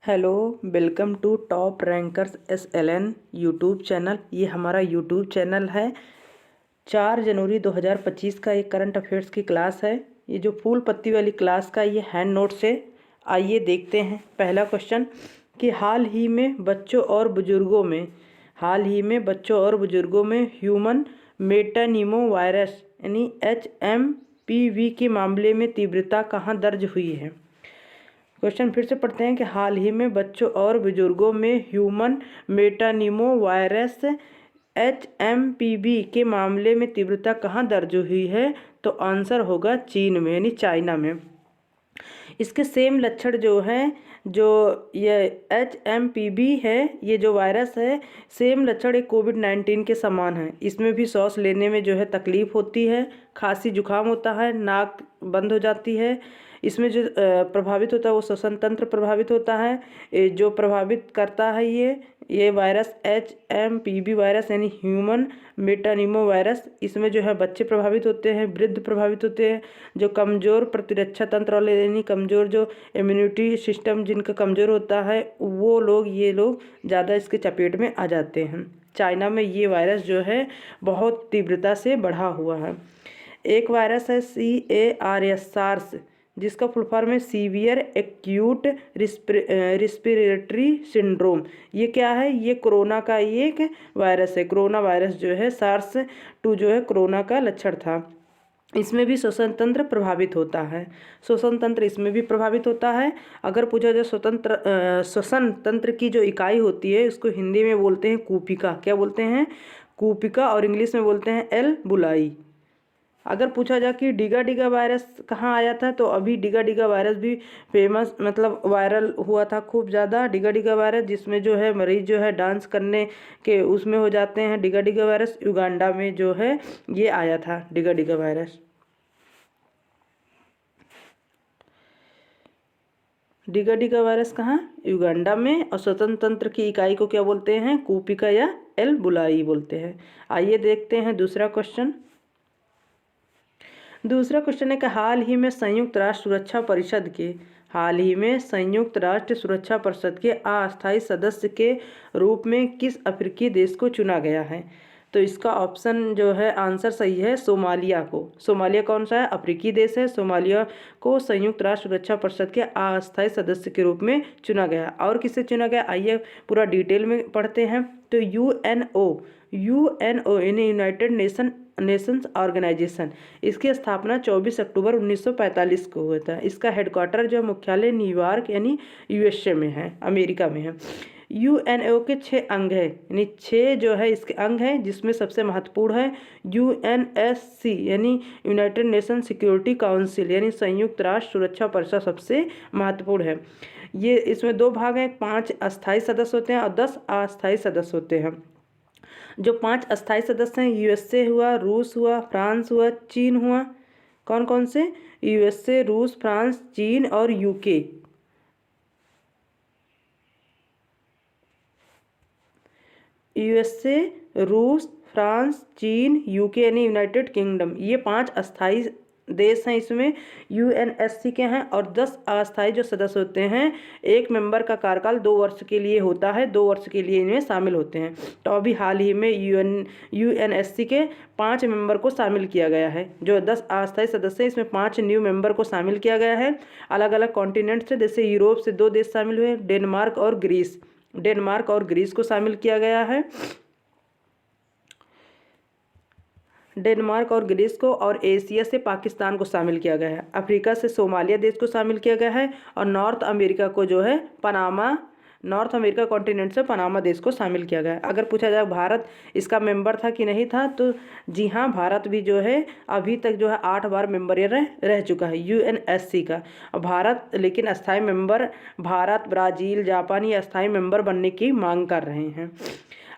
Hello, welcome to top rankers SLN YouTube channel. ये हमारा YouTube channel है। 4 जनवरी 2025 का एक करंट अफेयर्स की क्लास है। ये जो फूल पत्ती वाली क्लास का ये हैंड नोट से आइए देखते हैं। पहला क्वेश्चन कि हाल ही में बच्चों और बुजुर्गों में ह्यूमन मेटानिमो वायरस यानी HMPV के मामले में तीव्रता कहाँ दर्ज हुई है। क्वेश्चन फिर से पढ़ते हैं कि हाल ही में बच्चों और बुजुर्गों में ह्यूमन मेटानिमो वायरस HMPV के मामले में तीव्रता कहाँ दर्ज हुई है। तो आंसर होगा चीन में यानी चाइना में। इसके सेम लक्षण जो हैं, जो ये HMPV है, ये जो वायरस है, सेम लक्षण एक कोविड-19 के समान है। इसमें भी सांस लेने में जो है तकलीफ़ होती है, खांसी जुकाम होता है, नाक बंद हो जाती है। इसमें जो प्रभावित होता है वो श्वसन तंत्र प्रभावित होता है। जो प्रभावित करता है ये वायरस HMPV वायरस यानी ह्यूमन मेटानिमो वायरस। इसमें जो है बच्चे प्रभावित होते हैं, वृद्ध प्रभावित होते हैं, जो कमज़ोर प्रतिरक्षा तंत्र वाले यानी कमज़ोर जो इम्यूनिटी सिस्टम जिनका कमज़ोर होता है वो लोग ये लोग ज़्यादा इसके चपेट में आ जाते हैं। चाइना में ये वायरस जो है बहुत तीव्रता से बढ़ा हुआ है। एक वायरस है CARS सार्स, जिसका फुल फॉर्म है सीवियर एक्यूट रिस्पिरेटरी सिंड्रोम। ये क्या है? ये कोरोना का एक वायरस है। कोरोना वायरस जो है SARS-2 जो है कोरोना का लक्षण था। इसमें भी श्वसन तंत्र प्रभावित होता है। श्वसन तंत्र इसमें भी प्रभावित होता है। अगर पूछा जाए श्वसन तंत्र की जो इकाई होती है उसको हिंदी में बोलते हैं कूपिका। क्या बोलते हैं? कूपिका। और इंग्लिश में बोलते हैं एल बुलाई। अगर पूछा जाए कि डिगा डिगा वायरस कहाँ आया था, तो अभी डिगा डिगा वायरस भी फेमस मतलब वायरल हुआ था खूब ज़्यादा। डिगा डिगा वायरस जिसमें जो है मरीज जो है डांस करने के उसमें हो जाते हैं। डिगा डिगा वायरस युगांडा में जो है ये आया था डिगा डिगा वायरस। डिगा डिगा वायरस कहाँ? युगांडा में। और स्वतंत्र तंत्र की इकाई को क्या बोलते हैं? कूपिका या एल बुलाई बोलते हैं। आइए देखते हैं दूसरा क्वेश्चन। दूसरा क्वेश्चन है कि हाल ही में संयुक्त राष्ट्र सुरक्षा परिषद के अस्थायी सदस्य के रूप में किस अफ्रीकी देश को चुना गया है। तो इसका ऑप्शन जो है आंसर सही है सोमालिया को। सोमालिया कौन सा है? अफ्रीकी देश है। सोमालिया को संयुक्त राष्ट्र सुरक्षा परिषद के अस्थायी सदस्य के रूप में चुना गया। और किसे चुना गया? आइए पूरा डिटेल में पढ़ते हैं। तो यूएनओ यानी यूनाइटेड नेशंस ऑर्गेनाइजेशन, इसकी स्थापना 24 अक्टूबर 1945 को हुआ था। इसका हेडक्वार्टर जो मुख्यालय न्यूयॉर्क यानी USA में है, अमेरिका में है। यूएनओ के 6 अंग हैं, यानी 6 जो है इसके अंग हैं, जिसमें सबसे महत्वपूर्ण है UNSC यानी यूनाइटेड नेशन सिक्योरिटी काउंसिल यानी संयुक्त राष्ट्र सुरक्षा परिषद सबसे महत्वपूर्ण है। ये इसमें 2 भाग हैं, 5 अस्थायी सदस्य होते हैं और 10 अस्थायी सदस्य होते हैं। जो 5 अस्थायी सदस्य हैं USA हुआ, रूस हुआ, फ्रांस हुआ, चीन हुआ। कौन कौन से? USA, रूस, फ्रांस, चीन और UK। USA, रूस, फ्रांस, चीन, UK यानी यूनाइटेड किंगडम, ये 5 अस्थायी देश हैं। इसमें UNSC के हैं। और 10 अस्थायी जो सदस्य होते हैं, एक मेंबर का कार्यकाल 2 वर्ष के लिए होता है, 2 वर्ष के लिए इनमें शामिल होते हैं। तो अभी हाल ही में UNSC के 5 मेंबर को शामिल किया गया है। जो 10 अस्थायी सदस्य हैं इसमें 5 न्यू मेंबर को शामिल किया गया है। अलग अलग कॉन्टिनेंट से, जैसे यूरोप से 2 देश शामिल हुए, डेनमार्क और ग्रीस को शामिल किया गया है। डेनमार्क और ग्रीस को, और एशिया से पाकिस्तान को शामिल किया गया है। अफ्रीका से सोमालिया देश को शामिल किया गया है। और नॉर्थ अमेरिका को जो है नॉर्थ अमेरिका कॉन्टिनेंट से पनामा देश को शामिल किया गया है। अगर पूछा जाए भारत इसका मेंबर था कि नहीं था, तो जी हाँ, भारत भी जो है अभी तक जो है 8 बार मेंबर ये रह चुका है UNSC का। भारत लेकिन अस्थायी मेंबर, भारत, ब्राज़ील, जापान ये अस्थायी मेंबर बनने की मांग कर रहे हैं।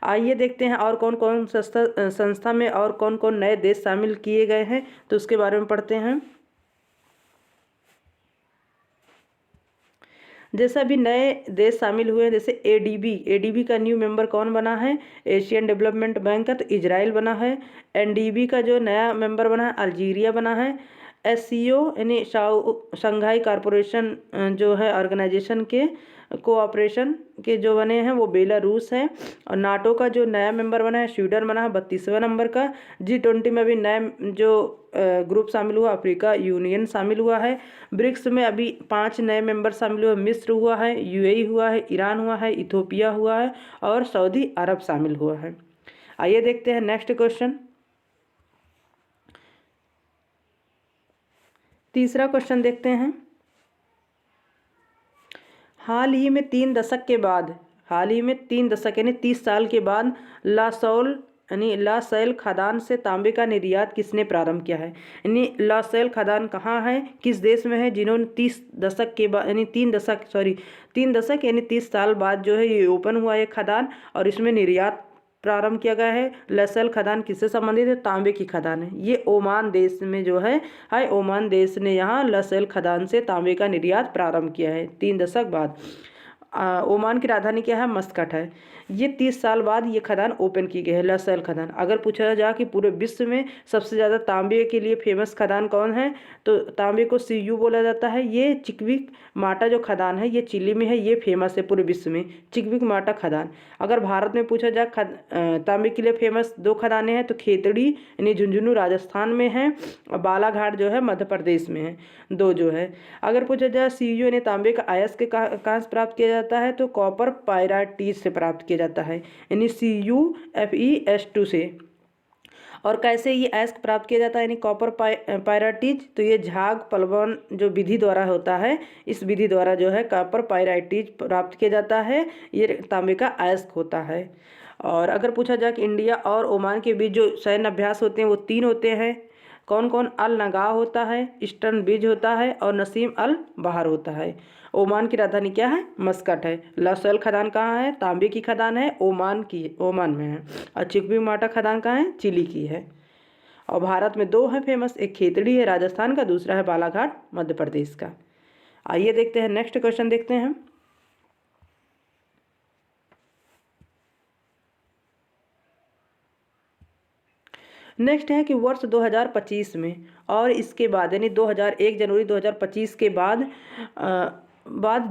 आइए देखते हैं और कौन कौन संस्था में और कौन कौन नए देश शामिल किए गए हैं, तो उसके बारे में पढ़ते हैं। जैसे अभी नए देश शामिल हुए हैं, जैसे ADB का न्यू मेंबर कौन बना है? एशियन डेवलपमेंट बैंक का, तो इजराइल बना है। NDB का जो नया मेंबर बना है अल्जीरिया बना है। SCO यानी शंघाई कॉरपोरेशन जो है ऑर्गेनाइजेशन के कोऑपरेशन के जो बने हैं वो बेलारूस हैं, और नाटो का जो नया मेंबर बना है स्वीडन बना है 32वें नंबर का। G20 में अभी नया जो ग्रुप शामिल हुआ अफ्रीका यूनियन शामिल हुआ है। ब्रिक्स में अभी 5 नए मेंबर शामिल हुए, मिस्र हुआ है, UAE हुआ है, ईरान हुआ है, इथोपिया हुआ है और सऊदी अरब शामिल हुआ है। आइए देखते हैं नेक्स्ट क्वेश्चन। तीसरा क्वेश्चन देखते हैं। हाल ही में 3 दशक के बाद, हाल ही में 3 दशक यानी 30 साल के बाद लासैल खदान से तांबे का निर्यात किसने प्रारंभ किया है? यानी लासैल खदान कहाँ है, किस देश में है, जिन्होंने 30 दशक के बाद यानी 3 दशक यानी 30 साल बाद जो है ये ओपन हुआ है खदान, और इसमें निर्यात प्रारंभ किया गया है। लासैल खदान किससे संबंधित है? तांबे की खदान है। ये ओमान देश में जो है ओमान देश ने यहाँ लासैल खदान से तांबे का निर्यात प्रारंभ किया है 3 दशक बाद। ओमान की राजधानी क्या है? मस्कट है। ये 30 साल बाद ये खदान ओपन की गई है लासैल खदान। अगर पूछा जाए कि पूरे विश्व में सबसे ज़्यादा तांबे के लिए फेमस खदान कौन है, तो तांबे को CU बोला जाता है। ये चिक्विक माटा जो खदान है ये चिली में है, ये फेमस है पूरे विश्व में, चिक्विक माटा खदान। अगर भारत में पूछा जाए तांबे के लिए फेमस 2 खदानें हैं, तो खेतड़ी यानी झुंझुनू राजस्थान में है और बालाघाट जो है मध्य प्रदेश में है, 2 जो है। अगर पूछा जाए CU यानी तांबे का अयस्क कहाँ से प्राप्त किया जाता है, तो कॉपर पायराइटीज से प्राप्त किया जाता है, यानी CuFeS2 से। और कैसे ये अयस्क प्राप्त किया जाता है यानी कॉपर पायराइटीज, तो ये झाग पलवन जो विधि द्वारा होता है, इस विधि द्वारा जो है कॉपर पायराइटीज प्राप्त किया जाता है, ये तांबे का अयस्क होता है। और अगर पूछा जाए कि इंडिया और ओमान के बीच जो सैन्य अभ्यास होते हैं वो 3 होते हैं, कौन कौन? अल नगा होता है, ईस्टर्न बीज होता है और नसीम अल बहार होता है। ओमान की राजधानी क्या है? मस्कट है। लासैल खदान कहाँ है? तांबे की खदान है, ओमान में है। और चिक्विक माटा खदान कहाँ है? चिली की है। और भारत में 2 हैं फेमस, एक खेतड़ी है राजस्थान का, दूसरा है बालाघाट मध्य प्रदेश का। आइए देखते हैं नेक्स्ट क्वेश्चन देखते हैं। नेक्स्ट है कि वर्ष 2025 में और इसके बाद यानी 1 जनवरी 2025 के बाद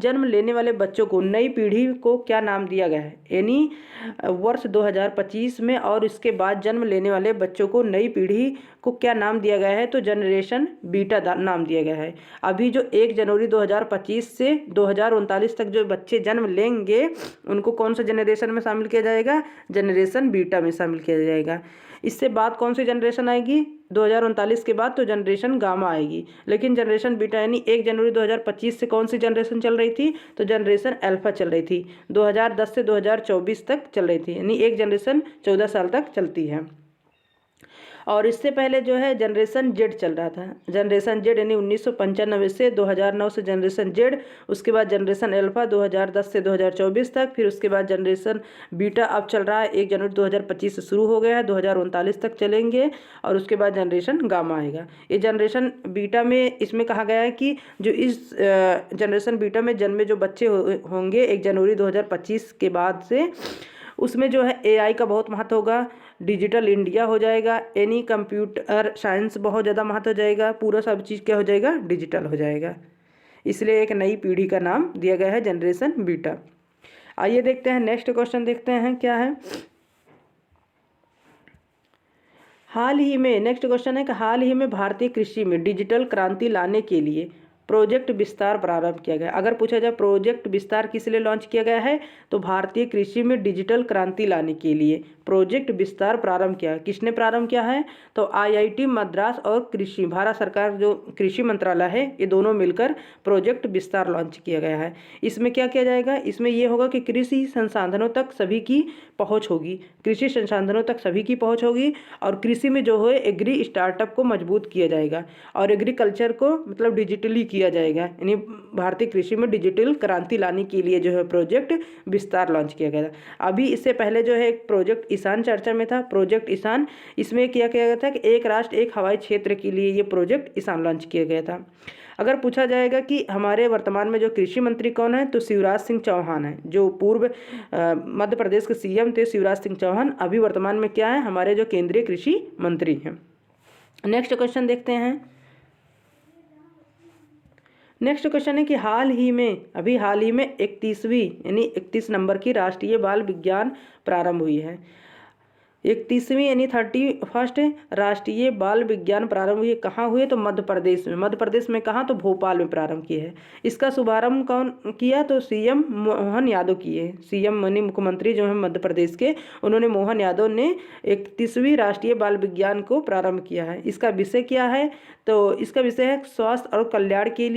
जन्म लेने वाले बच्चों को नई पीढ़ी को क्या नाम दिया गया है? यानी वर्ष 2025 में और इसके बाद जन्म लेने वाले बच्चों को नई पीढ़ी को क्या नाम दिया गया है? तो जनरेशन बीटा नाम दिया गया है। अभी जो 1 जनवरी 2025 से 2039 तक जो बच्चे जन्म लेंगे उनको कौन सा जनरेशन में शामिल किया जाएगा? जनरेशन बीटा में शामिल किया जाएगा। इससे बाद कौन सी जनरेशन आएगी? 2039 के बाद तो जनरेशन गामा आएगी। लेकिन जनरेशन बीटा यानी 1 जनवरी 2025 से कौन सी जनरेशन चल रही थी? तो जनरेशन अल्फा चल रही थी, 2010 से 2024 तक चल रही थी, यानी एक जनरेशन 14 साल तक चलती है। और इससे पहले जो है जनरेशन जेड चल रहा था। जनरेशन जेड यानी 1995 से 2009 से जनरेशन जेड, उसके बाद जनरेशन अल्फा 2010 से 2024 तक, फिर उसके बाद जनरेशन बीटा अब चल रहा है 1 जनवरी 2025 से शुरू हो गया है, 2039 तक चलेंगे, और उसके बाद जनरेशन गामा आएगा। ये जनरेशन बीटा में इसमें कहा गया है कि जो इस जनरेशन बीटा में जन्मे जो बच्चे होंगे 1 जनवरी 2025 के बाद से, उसमें जो है AI का बहुत महत्व होगा, डिजिटल इंडिया हो जाएगा, यानी कंप्यूटर साइंस बहुत ज़्यादा महत्व हो जाएगा, पूरा सब चीज़ क्या हो जाएगा? डिजिटल हो जाएगा। इसलिए एक नई पीढ़ी का नाम दिया गया है जनरेशन बीटा। आइए देखते हैं नेक्स्ट क्वेश्चन देखते हैं क्या है। हाल ही में नेक्स्ट क्वेश्चन है कि हाल ही में भारतीय कृषि में डिजिटल क्रांति लाने के लिए प्रोजेक्ट विस्तार प्रारंभ किया गया। अगर पूछा जाए प्रोजेक्ट विस्तार किस लिए लॉन्च किया गया है, तो भारतीय कृषि में डिजिटल क्रांति लाने के लिए प्रोजेक्ट विस्तार प्रारंभ किया। किसने प्रारंभ किया है? तो IIT मद्रास और कृषि, भारत सरकार जो कृषि मंत्रालय है, ये दोनों मिलकर प्रोजेक्ट विस्तार लॉन्च किया गया है। इसमें क्या किया जाएगा? इसमें ये होगा कि कृषि संसाधनों तक सभी की पहुँच होगी, कृषि संसाधनों तक सभी की पहुँच होगी, और कृषि में जो है एग्री स्टार्टअप को मजबूत किया जाएगा, और एग्रीकल्चर को मतलब डिजिटली किया जाएगा। यानी भारतीय कृषि में डिजिटल क्रांति लाने के लिए जो है प्रोजेक्ट विस्तार लॉन्च किया गया था। अभी इससे पहले जो है एक प्रोजेक्ट ईशान चर्चा में था, प्रोजेक्ट ईशान। इसमें क्या किया गया था कि एक राष्ट्र एक हवाई क्षेत्र के लिए ये प्रोजेक्ट ईशान लॉन्च किया गया था। अगर पूछा जाएगा कि हमारे वर्तमान में जो कृषि मंत्री कौन है, तो शिवराज सिंह चौहान है। जो पूर्व मध्य प्रदेश के CM थे शिवराज सिंह चौहान, अभी वर्तमान में क्या है? हमारे जो केंद्रीय कृषि मंत्री हैं। नेक्स्ट क्वेश्चन देखते हैं। नेक्स्ट क्वेश्चन है कि हाल ही में 31वीं यानी 31 नंबर की राष्ट्रीय बाल विज्ञान प्रारंभ हुई है। 31वीं यानी 31st राष्ट्रीय बाल विज्ञान प्रारंभ हुई, कहाँ हुई? तो मध्य प्रदेश में। मध्य प्रदेश में कहाँ? तो भोपाल में प्रारंभ की है। इसका शुभारंभ कौन किया? तो सीएम मोहन यादव किए। सीएम यानी मुख्यमंत्री जो है मध्य प्रदेश के, उन्होंने मोहन यादव ने 31वीं राष्ट्रीय बाल विज्ञान को प्रारंभ किया है। इसका विषय क्या है? तो इसका विषय है स्वास्थ्य और कल्याण के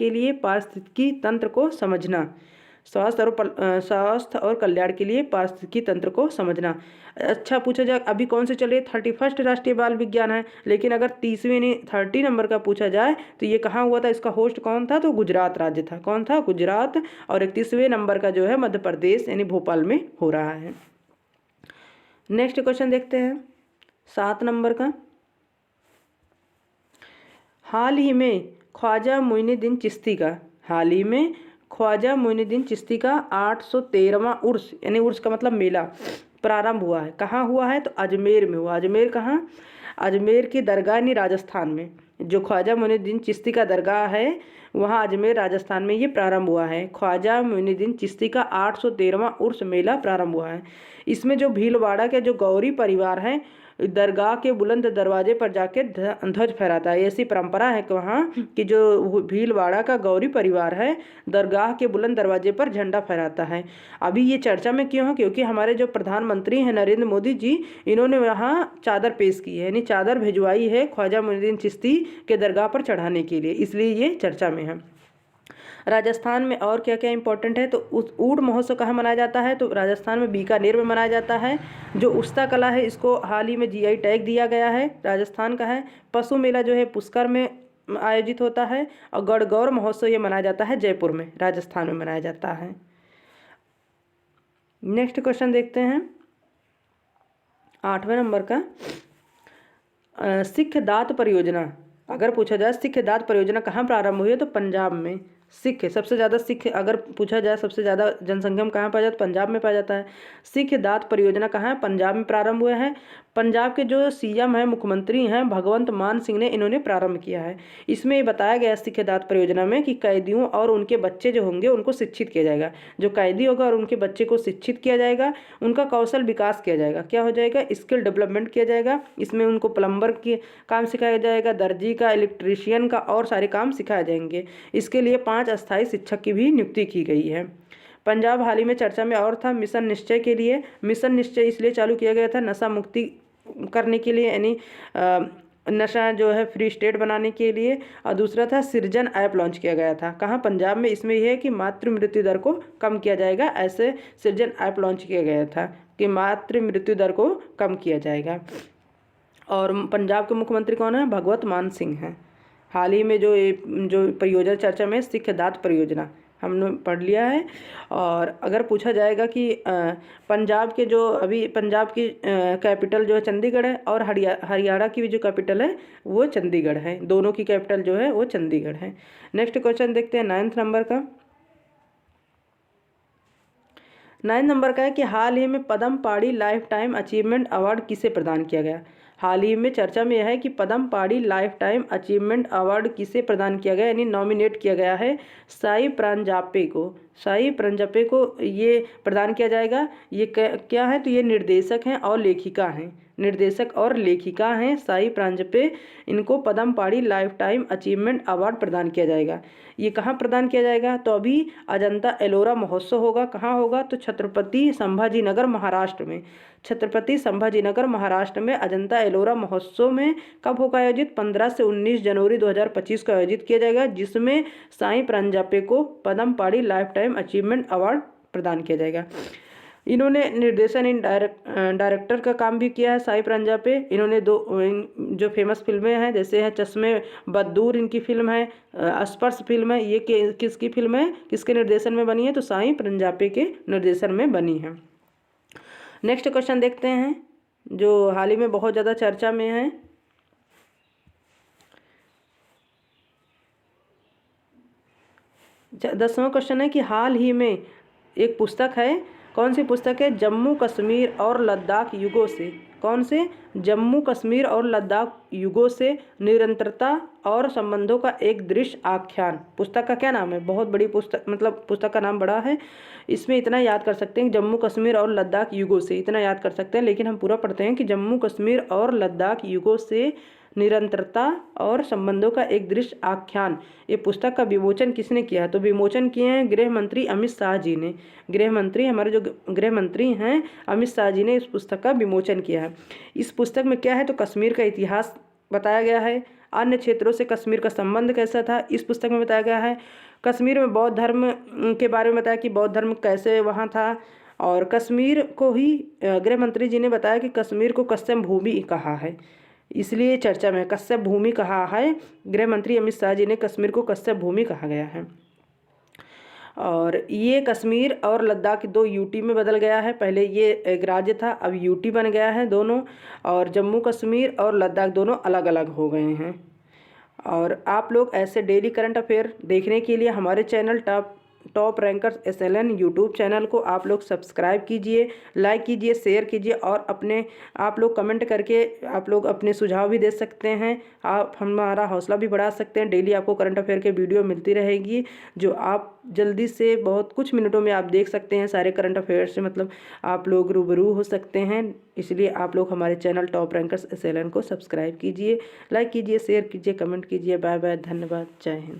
लिए पारिस्थितिकी तंत्र को समझना। स्वास्थ्य और कल्याण के लिए पारिस्थितिकी तंत्र को समझना। अच्छा पूछा जाए अभी कौन से चल रही है? 31st राष्ट्रीय बाल विज्ञान है, लेकिन अगर 30वें यानी 30 नंबर का पूछा जाए तो ये कहाँ हुआ था? इसका होस्ट कौन था? तो गुजरात राज्य था। कौन था? गुजरात। और 31वें नंबर का जो है मध्य प्रदेश यानी भोपाल में हो रहा है। नेक्स्ट क्वेश्चन देखते हैं 7 नंबर का। हाल ही में ख्वाजा मोइनुद्दीन चिश्ती का 813वां उर्स यानी उर्स का मतलब मेला प्रारंभ हुआ है। कहाँ हुआ है? तो अजमेर में हुआ। अजमेर कहाँ? अजमेर की दरगाह यानी राजस्थान में। जो ख्वाजा मोइनुद्दीन चिश्ती का दरगाह है वहाँ अजमेर राजस्थान में ये प्रारंभ हुआ है। ख्वाजा मोइनुद्दीन चिश्ती का 813वां उर्स मेला प्रारंभ हुआ है। इसमें जो भीलवाड़ा के जो गौरी परिवार हैं दरगाह के बुलंद दरवाजे पर जाके ध्वज फहराता है। ऐसी परंपरा है कि वहाँ कि जो भीलवाड़ा का गौरी परिवार है दरगाह के बुलंद दरवाजे पर झंडा फहराता है। अभी ये चर्चा में क्यों है? क्योंकि हमारे जो प्रधानमंत्री हैं नरेंद्र मोदी जी, इन्होंने वहाँ चादर पेश की है यानी चादर भिजवाई है ख्वाजा मोइनुद्दीन चिश्ती के दरगाह पर चढ़ाने के लिए, इसलिए ये चर्चा में है। राजस्थान में और क्या क्या इंपॉर्टेंट है? तो उस ऊँट महोत्सव कहाँ मनाया जाता है? तो राजस्थान में बीकानेर में मनाया जाता है। जो उस्ता कला है इसको हाल ही में जीआई टैग दिया गया है, राजस्थान का है। पशु मेला जो है पुष्कर में आयोजित होता है और गणगौर महोत्सव ये मनाया जाता है जयपुर में, राजस्थान में मनाया जाता है। नेक्स्ट क्वेश्चन देखते हैं 8वें नंबर का। सिख दात परियोजना, अगर पूछा जाए सिख दात परियोजना कहाँ प्रारंभ हुई है? तो पंजाब में। सिख सबसे ज़्यादा सिख अगर पूछा जाए सबसे ज़्यादा जनसंख्या में कहाँ पाया जाता है? पंजाब में पाया जाता है। सिख दात परियोजना कहाँ है? पंजाब में प्रारंभ हुए हैं। पंजाब के जो सीएम हैं मुख्यमंत्री हैं भगवंत मान सिंह ने इन्होंने प्रारंभ किया है। इसमें ये बताया गया सिख दात परियोजना में कि कैदियों और उनके बच्चे जो होंगे उनको शिक्षित किया जाएगा। जो कैदी होगा और उनके बच्चे को शिक्षित किया जाएगा, उनका कौशल विकास किया जाएगा। क्या हो जाएगा? स्किल डेवलपमेंट किया जाएगा। इसमें उनको प्लम्बर के काम सिखाया जाएगा, दर्जी का, इलेक्ट्रीशियन का और सारे काम सिखाए जाएंगे। इसके लिए 5 अस्थायी शिक्षक की भी नियुक्ति की गई है। पंजाब हाल ही में चर्चा में और था मिशन निश्चय के लिए। मिशन निश्चय इसलिए चालू किया गया था नशा मुक्ति करने के लिए यानी नशा जो है फ्री स्टेट बनाने के लिए, और दूसरा था सृजन ऐप लॉन्च किया गया था। कहाँ? पंजाब में। इसमें यह है कि मातृ मृत्यु दर को कम किया जाएगा, ऐसे सृजन ऐप लॉन्च किया गया था कि मातृ मृत्यु दर को कम किया जाएगा। और पंजाब के मुख्यमंत्री कौन है? भगवंत मान सिंह हैं। हाल ही में जो परियोजना चर्चा में सिख दात परियोजना हमने पढ़ लिया है। और अगर पूछा जाएगा कि पंजाब के जो अभी पंजाब की कैपिटल जो है चंडीगढ़ है और हरियाणा की भी जो कैपिटल है वो चंडीगढ़ है। दोनों की कैपिटल जो है वो चंडीगढ़ है। नेक्स्ट क्वेश्चन देखते हैं 9th नंबर का। 9 नंबर का है कि हाल ही में पद्म पाड़ी लाइफ टाइम अचीवमेंट अवार्ड किसे प्रदान किया गया? हाल ही में चर्चा में यह है कि पद्म पाड़ी लाइफ टाइम अचीवमेंट अवार्ड किसे प्रदान किया गया यानी नॉमिनेट किया गया है साई प्रांजपे को। साई प्रांजपे को ये प्रदान किया जाएगा। ये क्या है? तो ये निर्देशक हैं और लेखिका हैं। निर्देशक और लेखिका हैं साई प्रांजपे। इनको पद्म पाड़ी लाइफ टाइम अचीवमेंट अवार्ड प्रदान किया जाएगा। ये कहाँ प्रदान किया जाएगा? तो अभी अजंता एलोरा महोत्सव होगा। कहाँ होगा? तो छत्रपति संभाजीनगर महाराष्ट्र में। छत्रपति संभाजीनगर महाराष्ट्र में अजंता एलोरा महोत्सव में कब होगा आयोजित? 15 से 19 जनवरी 2025 को आयोजित किया जाएगा, जिसमें साई प्रांजपे को पद्म पाड़ी लाइफ टाइम अचीवमेंट अवार्ड प्रदान किया जाएगा। इन्होंने निर्देशन इन डायरेक्टर का काम भी किया है साई प्रांजपे। इन्होंने जो फेमस फिल्में हैं जैसे है चश्मे बदूर इनकी फिल्म है, स्पर्श फिल्म है, ये किसकी फिल्म है, किसके निर्देशन में बनी है? तो साई प्रांजपे के निर्देशन में बनी है। नेक्स्ट क्वेश्चन देखते हैं जो हाल ही में बहुत ज़्यादा चर्चा में है। दसवां क्वेश्चन है कि हाल ही में एक पुस्तक है कौन सी पुस्तक है? जम्मू कश्मीर और लद्दाख युगों से। कौन से? जम्मू कश्मीर और लद्दाख युगों से निरंतरता और संबंधों का एक दृश्य आख्यान। पुस्तक का क्या नाम है? बहुत बड़ी पुस्तक, मतलब पुस्तक का नाम बड़ा है। इसमें इतना याद कर सकते हैं, जम्मू कश्मीर और लद्दाख युगों से, इतना याद कर सकते हैं। लेकिन हम पूरा पढ़ते हैं कि जम्मू कश्मीर और लद्दाख युगों से निरंतरता और संबंधों का एक दृश्य आख्यान। ये पुस्तक का विमोचन किसने किया है? तो विमोचन किए हैं गृह मंत्री अमित शाह जी ने। गृह मंत्री, हमारे जो गृह मंत्री हैं अमित शाह जी ने इस पुस्तक का विमोचन किया है। इस पुस्तक में क्या है? तो कश्मीर का इतिहास बताया गया है। अन्य क्षेत्रों से कश्मीर का संबंध कैसा था, इस पुस्तक में बताया गया है। कश्मीर में बौद्ध धर्म के बारे में बताया कि बौद्ध धर्म कैसे वहाँ था। और कश्मीर को ही गृह मंत्री जी ने बताया कि कश्मीर को कश्यप भूमि कहा है, इसलिए चर्चा में कश्यप भूमि कहा है। गृह मंत्री अमित शाह जी ने कश्मीर को कश्यप भूमि कहा गया है। और ये कश्मीर और लद्दाख दो यूटी में बदल गया है। पहले ये एक राज्य था, अब यूटी बन गया है दोनों। और जम्मू कश्मीर और लद्दाख दोनों अलग अलग हो गए हैं। और आप लोग ऐसे डेली करंट अफेयर देखने के लिए हमारे channel top rankers SLN YouTube channel को आप लोग सब्सक्राइब कीजिए, लाइक कीजिए, शेयर कीजिए। और आप लोग कमेंट करके आप लोग अपने सुझाव भी दे सकते हैं। आप हमारा हौसला भी बढ़ा सकते हैं। डेली आपको करंट अफेयर के वीडियो मिलती रहेगी, जो आप जल्दी से बहुत कुछ मिनटों में आप देख सकते हैं। सारे करंट अफेयर से मतलब आप लोग रूबरू हो सकते हैं। इसलिए आप लोग हमारे चैनल टॉप रैंकर्स SLN को सब्सक्राइब कीजिए, लाइक कीजिए, शेयर कीजिए, कमेंट कीजिए। बाय बाय, धन्यवाद, जय हिंद।